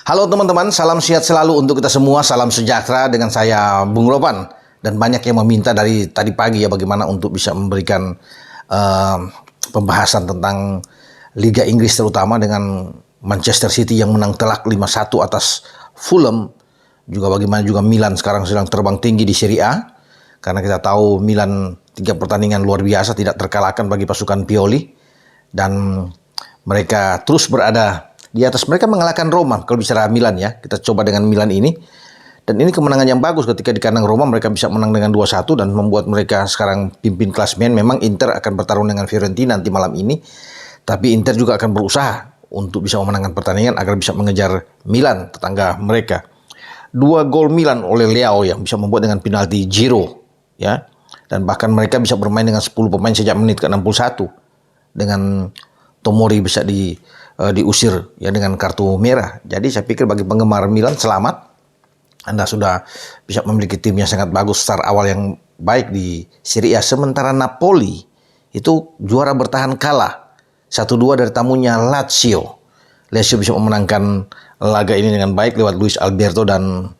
Halo teman-teman, salam sehat selalu untuk kita semua, salam sejahtera dengan saya Bung Ropan. Dan banyak yang meminta dari tadi pagi ya bagaimana untuk bisa memberikan pembahasan tentang Liga Inggris terutama dengan Manchester City yang menang telak 5-1 atas Fulham. Juga bagaimana juga Milan sekarang sedang terbang tinggi di Serie A. Karena kita tahu Milan 3 pertandingan luar biasa tidak terkalahkan bagi pasukan Pioli. Dan mereka terus berada di atas. Mereka mengalahkan Roma kalau bicara Milan ya. Kita coba dengan Milan ini. Dan ini kemenangan yang bagus ketika di kandang Roma mereka bisa menang dengan 2-1 dan membuat mereka sekarang pimpin klasemen. Memang Inter akan bertarung dengan Fiorentina nanti malam ini. Tapi Inter juga akan berusaha untuk bisa memenangkan pertandingan agar bisa mengejar Milan, tetangga mereka. 2 gol Milan oleh Leao yang bisa membuat dengan penalti Giroud ya. Dan bahkan mereka bisa bermain dengan 10 pemain sejak menit ke-61. Dengan Tomori bisa diusir ya dengan kartu merah. Jadi saya pikir bagi penggemar Milan selamat. Anda sudah bisa memiliki tim yang sangat bagus, start awal yang baik di Serie A. Sementara Napoli itu juara bertahan kalah 1-2 dari tamunya Lazio. Lazio bisa memenangkan laga ini dengan baik lewat Luis Alberto dan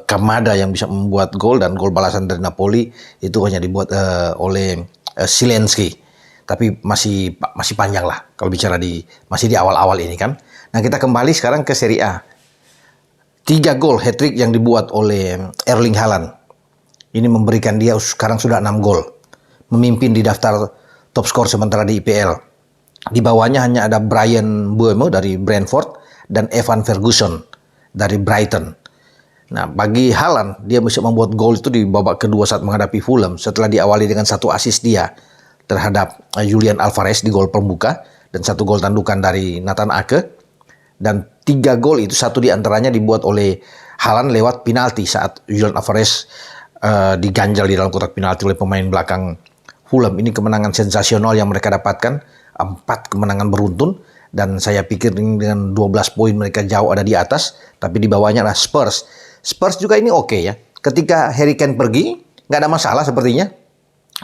Kamada yang bisa membuat gol, dan gol balasan dari Napoli itu hanya dibuat oleh Zielinski. Tapi masih panjang lah kalau bicara masih di awal-awal ini kan. Nah, kita kembali sekarang ke Serie A. 3 gol hat-trick yang dibuat oleh Erling Haaland. Ini memberikan dia sekarang sudah 6 gol. Memimpin di daftar top skor sementara di IPL. Di bawahnya hanya ada Bryan Mbeumo dari Brentford dan Evan Ferguson dari Brighton. Nah, bagi Haaland, dia bisa membuat gol itu di babak kedua saat menghadapi Fulham setelah diawali dengan 1 assist dia terhadap Julian Alvarez di gol pembuka dan 1 gol tandukan dari Nathan Ake. Dan 3 gol itu 1 diantaranya dibuat oleh Haaland lewat penalti saat Julian Alvarez diganjal di dalam kotak penalti oleh pemain belakang Fulham. Ini kemenangan sensasional yang mereka dapatkan, 4 kemenangan beruntun, dan saya pikir dengan 12 poin mereka jauh ada di atas, tapi di bawahnya adalah Spurs. Spurs juga ini oke ya. Ketika Harry Kane pergi, nggak ada masalah sepertinya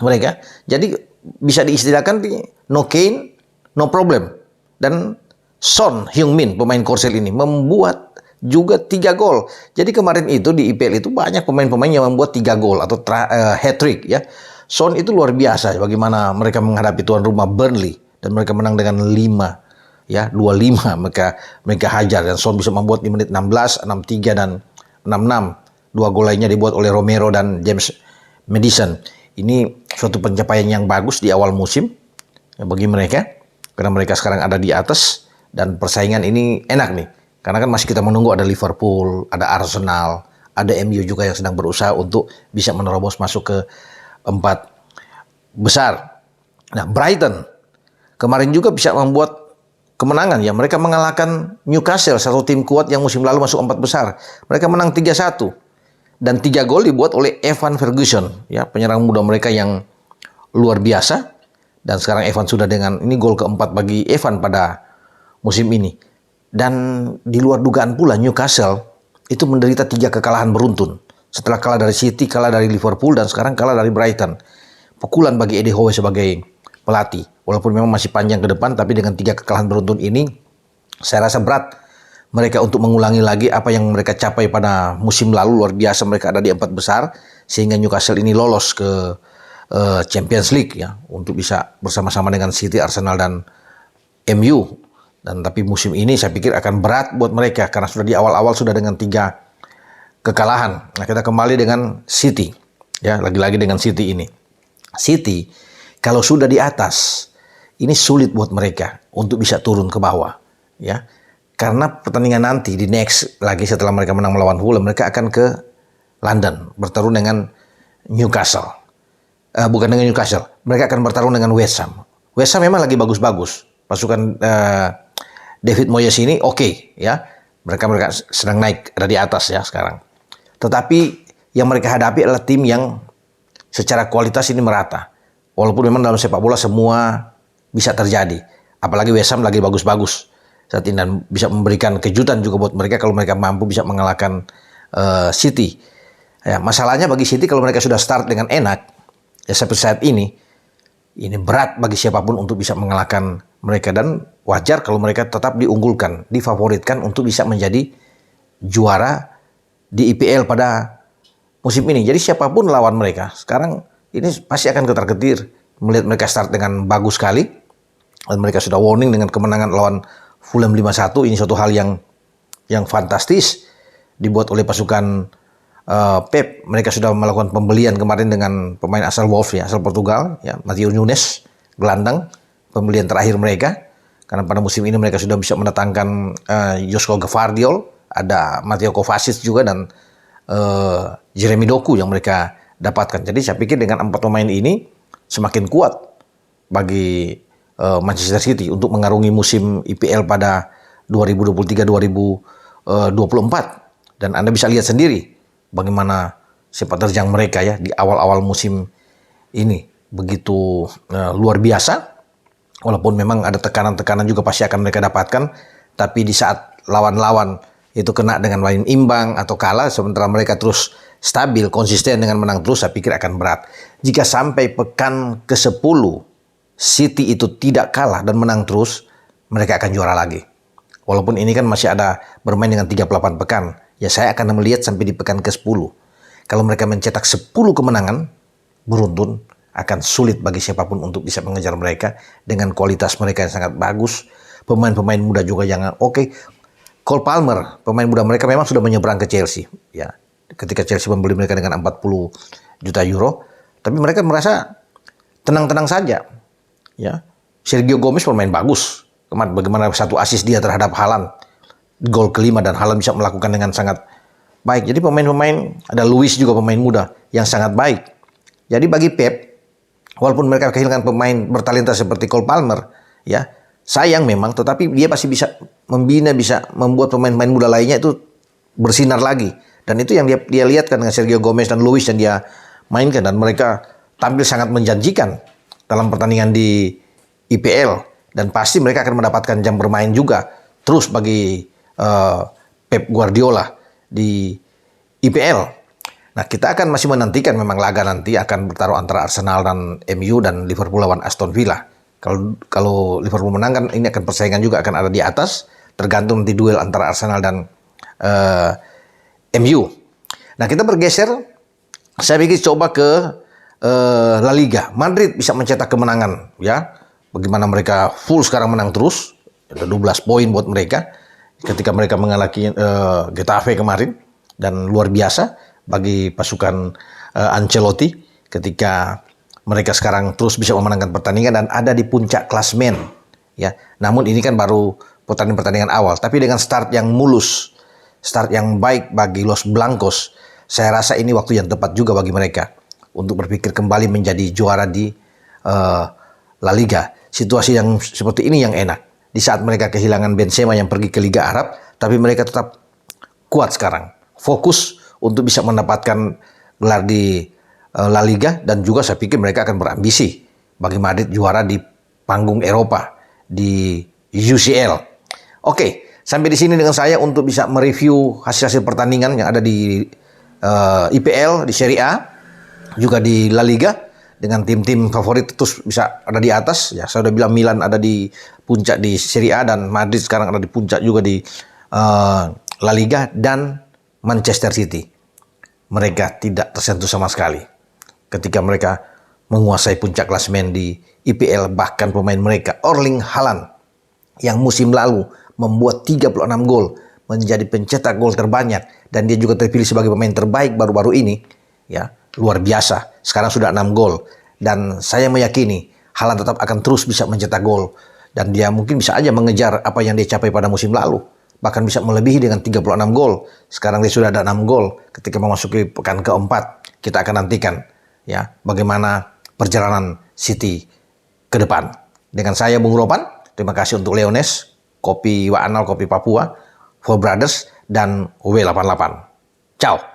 mereka. Jadi bisa diistilahkan no Kane, no problem. Dan Son Heung-min, pemain Korsel ini, membuat juga 3 gol. Jadi kemarin itu di IPL itu banyak pemain-pemain yang membuat 3 gol atau hat-trick ya. Son itu luar biasa bagaimana mereka menghadapi tuan rumah Burnley dan mereka menang dengan 5 ya, 2-5 mereka hajar, dan Son bisa membuat di menit 16, 63 dan 66. 2 gol lainnya dibuat oleh Romero dan James Maddison. Ini suatu pencapaian yang bagus di awal musim ya, bagi mereka karena mereka sekarang ada di atas. Dan persaingan ini enak nih. Karena kan masih kita menunggu ada Liverpool, ada Arsenal, ada MU juga yang sedang berusaha untuk bisa menerobos masuk ke 4 besar. Nah, Brighton kemarin juga bisa membuat kemenangan ya. Mereka mengalahkan Newcastle, satu tim kuat yang musim lalu masuk 4 besar. Mereka menang 3-1. Dan 3 gol dibuat oleh Evan Ferguson, ya, penyerang muda mereka yang luar biasa. Dan sekarang Evan sudah dengan ini gol keempat bagi Evan pada musim ini. Dan di luar dugaan pula Newcastle itu menderita 3 kekalahan beruntun. Setelah kalah dari City, kalah dari Liverpool, dan sekarang kalah dari Brighton. Pukulan bagi Eddie Howe sebagai pelatih. Walaupun memang masih panjang ke depan, tapi dengan 3 kekalahan beruntun ini, saya rasa berat mereka untuk mengulangi lagi apa yang mereka capai pada musim lalu. Luar biasa mereka ada di 4 besar, sehingga Newcastle ini lolos ke Champions League ya, untuk bisa bersama-sama dengan City, Arsenal, dan MU. Dan tapi musim ini saya pikir akan berat buat mereka karena sudah di awal-awal sudah dengan 3 kekalahan. Nah, kita kembali dengan City. Ya, lagi-lagi dengan City ini. City kalau sudah di atas, ini sulit buat mereka untuk bisa turun ke bawah, ya. Karena pertandingan nanti di next lagi setelah mereka menang melawan Fulham, mereka akan ke London bertarung dengan Newcastle. Bukan dengan Newcastle, mereka akan bertarung dengan West Ham. West Ham memang lagi bagus-bagus. Pasukan David Moyes ini oke, ya. Mereka sedang naik, ada di atas ya sekarang. Tetapi yang mereka hadapi adalah tim yang secara kualitas ini merata. Walaupun memang dalam sepak bola semua bisa terjadi. Apalagi West Ham lagi bagus-bagus saat ini dan bisa memberikan kejutan juga buat mereka kalau mereka mampu bisa mengalahkan City. Ya, masalahnya bagi City kalau mereka sudah start dengan enak, ya seperti saat ini berat bagi siapapun untuk bisa mengalahkan mereka, dan wajar kalau mereka tetap diunggulkan, difavoritkan untuk bisa menjadi juara di IPL pada musim ini. Jadi siapapun lawan mereka, sekarang ini pasti akan ketar-ketir melihat mereka start dengan bagus sekali. Dan mereka sudah warning dengan kemenangan lawan Fulham 5-1. Ini suatu hal yang fantastis dibuat oleh pasukan Pep. Mereka sudah melakukan pembelian kemarin dengan pemain asal Wolves ya, asal Portugal ya, Matheus Nunes, gelandang, pembelian terakhir mereka. Karena pada musim ini mereka sudah bisa mendatangkan Josko Gvardiol, ada Mateo Kovacic juga, dan Jeremy Doku yang mereka dapatkan. Jadi saya pikir dengan 4 pemain ini semakin kuat bagi Manchester City untuk mengarungi musim IPL pada 2023-2024. Dan Anda bisa lihat sendiri bagaimana sepak terjang mereka ya di awal-awal musim ini. Begitu luar biasa. Walaupun memang ada tekanan-tekanan juga pasti akan mereka dapatkan. Tapi di saat lawan-lawan itu kena dengan main imbang atau kalah, sementara mereka terus stabil, konsisten dengan menang terus, saya pikir akan berat. Jika sampai pekan ke-10 City itu tidak kalah dan menang terus, mereka akan juara lagi. Walaupun ini kan masih ada bermain dengan 38 pekan. Ya saya akan melihat sampai di pekan ke-10. Kalau mereka mencetak 10 kemenangan beruntun, akan sulit bagi siapapun untuk bisa mengejar mereka dengan kualitas mereka yang sangat bagus. Pemain-pemain muda juga yang oke. Cole Palmer, pemain muda mereka memang sudah menyeberang ke Chelsea. Ya, ketika Chelsea membeli mereka dengan 40 juta euro. Tapi mereka merasa tenang-tenang saja. Ya, Sergio Gomez bermain bagus. Kemarin bagaimana satu assist dia terhadap Haaland. Gol kelima dan Haaland bisa melakukan dengan sangat baik. Jadi pemain-pemain, ada Luis juga pemain muda yang sangat baik. Jadi bagi Pep, walaupun mereka kehilangan pemain bertalenta seperti Cole Palmer, ya sayang memang, tetapi dia pasti bisa membina, bisa membuat pemain-pemain muda lainnya itu bersinar lagi. Dan itu yang dia lihatkan dengan Sergio Gomez dan Luis yang dia mainkan, dan mereka tampil sangat menjanjikan dalam pertandingan di IPL, dan pasti mereka akan mendapatkan jam bermain juga terus bagi Pep Guardiola di IPL. Nah, kita akan masih menantikan memang laga nanti akan bertaruh antara Arsenal dan MU dan Liverpool lawan Aston Villa. Kalau Liverpool menang kan ini akan persaingan juga akan ada di atas, tergantung nanti duel antara Arsenal dan MU. Nah, kita bergeser, saya pikir coba ke La Liga. Madrid bisa mencetak kemenangan ya. Bagaimana mereka full sekarang menang terus, ada 12 poin buat mereka ketika mereka mengalahkan Getafe kemarin, dan luar biasa bagi pasukan Ancelotti ketika mereka sekarang terus bisa memenangkan pertandingan dan ada di puncak klasmen ya. Namun ini kan baru pertandingan awal, tapi dengan start yang mulus, start yang baik bagi Los Blancos, saya rasa ini waktu yang tepat juga bagi mereka untuk berpikir kembali menjadi juara di La Liga. Situasi yang seperti ini yang enak di saat mereka kehilangan Benzema yang pergi ke Liga Arab, tapi mereka tetap kuat sekarang, fokus untuk bisa mendapatkan gelar di La Liga, dan juga saya pikir mereka akan berambisi bagi Madrid juara di panggung Eropa di UCL. Oke, sampai di sini dengan saya untuk bisa mereview hasil-hasil pertandingan yang ada di IPL, di Serie A, juga di La Liga, dengan tim-tim favorit terus bisa ada di atas. Ya, saya sudah bilang Milan ada di puncak di Serie A dan Madrid sekarang ada di puncak juga di La Liga, dan Manchester City. Mereka tidak tersentuh sama sekali ketika mereka menguasai puncak klasemen di IPL. Bahkan pemain mereka, Erling Haaland, yang musim lalu membuat 36 gol, menjadi pencetak gol terbanyak, dan dia juga terpilih sebagai pemain terbaik baru-baru ini. Ya, luar biasa. Sekarang sudah 6 gol, dan saya meyakini Haaland tetap akan terus bisa mencetak gol, dan dia mungkin bisa aja mengejar apa yang dia capai pada musim lalu. Bahkan bisa melebihi dengan 36 gol. Sekarang dia sudah ada 6 gol ketika memasuki pekan keempat. Kita akan nantikan ya bagaimana perjalanan City ke depan. Dengan saya Bung Ropan, terima kasih untuk Leones, Kopi Waanal, Kopi Papua, Four Brothers, dan W88. Ciao.